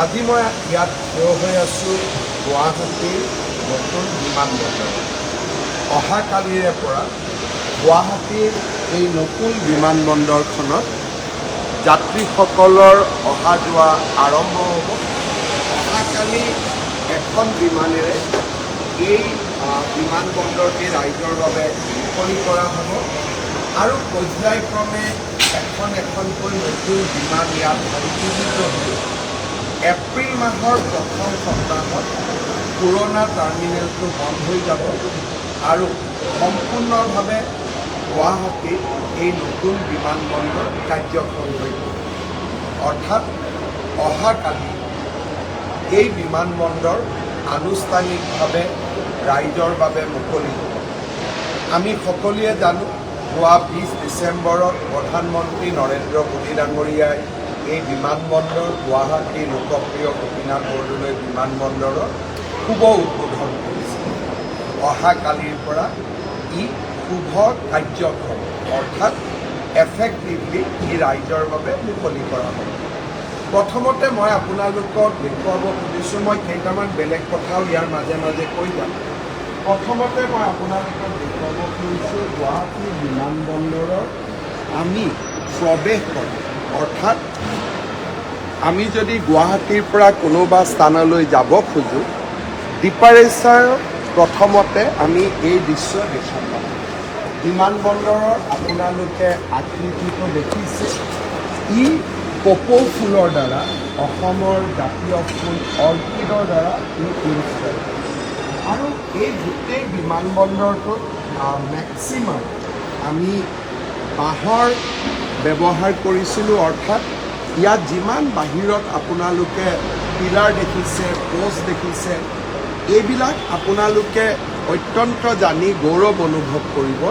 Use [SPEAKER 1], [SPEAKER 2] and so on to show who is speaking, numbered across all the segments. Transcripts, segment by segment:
[SPEAKER 1] আজি মই ইয়াত থিয় হৈ আছোঁ গুৱাহাটীৰ নতুন বিমানবন্দৰ। অহাকালিৰে পৰা গুৱাহাটীৰ এই নতুন বিমানবন্দৰখনত যাত্ৰীসকলৰ অহা যোৱা আৰম্ভ হ'ব। অহাকালি এখন বিমানেৰে এই বিমানবন্দৰটি ৰাইজৰ বাবে মুকলি কৰা হ'ব আৰু পৰ্যায়ক্ৰমে এখন এখনকৈ নতুন বিমান ইয়াত সংযোজিত হ'ব। এপ্ৰিল মাহৰ প্ৰথম সপ্তাহত পুৰণা টাৰ্মিনেলটো বন্ধ হৈ যাব আৰু সম্পূৰ্ণভাৱে গুৱাহাটীত এই নতুন বিমানবন্দৰ কাৰ্যক্ষম হৈ পৰিব। অৰ্থাৎ অহাকালি এই বিমানবন্দৰ আনুষ্ঠানিকভাৱে ৰাইজৰ বাবে মুকলি হ'ব। আমি সকলোৱে জানো যোৱা 20 ডিচেম্বৰত প্ৰধানমন্ত্ৰী নৰেন্দ্ৰ মোদী ডাঙৰীয়াই এই বিমানবন্দৰ গুৱাহাটীৰ লোকপ্ৰিয় গোপীনাথ বৰদলৈ বিমানবন্দৰৰ শুভ উদ্বোধন কৰিছে। অহাকালিৰ পৰা ই শুভ কাৰ্যক্ৰম অৰ্থাৎ এফেক্টিভলি ই ৰাইজৰ বাবে মুকলি কৰা হ'ব। প্ৰথমতে মই আপোনালোকক দেখুৱাব খুজিছোঁ, মই কেইটামান বেলেগ কথাও ইয়াৰ মাজে মাজে কৈ যাম। প্ৰথমতে মই আপোনালোকক দেখুৱাব খুজিছোঁ গুৱাহাটী বিমানবন্দৰৰ আমি প্ৰৱেশ কৰোঁ। অৰ্থাৎ আমি যদি গুৱাহাটীৰ পৰা কোনোবা স্থানলৈ যাব খোজোঁ, ডিপাৰেচাৰ প্ৰথমতে আমি এই দৃশ্য দেখা পাওঁ। বিমানবন্দৰৰ আপোনালোকে আকৃতিটো দেখিছে, ই কপৌ ফুলৰ দ্বাৰা অসমৰ জাতীয় ফুল অৰ্কিডৰ দ্বাৰা ই ইনষ্টাইল আৰু এই গোটেই বিমানবন্দৰটোত মেক্সিমাম আমি বাঁহৰ ব্যৱহাৰ কৰিছিলোঁ। অৰ্থাৎ ইয়াত যিমান বাহিৰত আপোনালোকে পিলাৰ দেখিছে, পোষ্ট দেখিছে, এইবিলাক আপোনালোকে অত্যন্ত জানি গৌৰৱ অনুভৱ কৰিব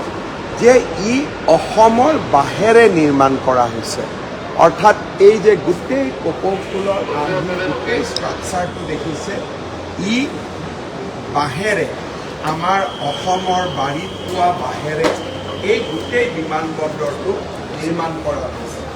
[SPEAKER 1] যে ই অসমৰ বাঁহেৰে নিৰ্মাণ কৰা হৈছে। অৰ্থাৎ এই যে গোটেই কপৌ ফুলৰ গোটেই ষ্ট্ৰাকচাৰটো দেখিছে, ই বাঁহেৰে আমাৰ অসমৰ বাৰীত পোৱা বাঁহেৰে এই গোটেই বিমানবন্দৰটো নিৰ্মাণ কৰা হৈছে।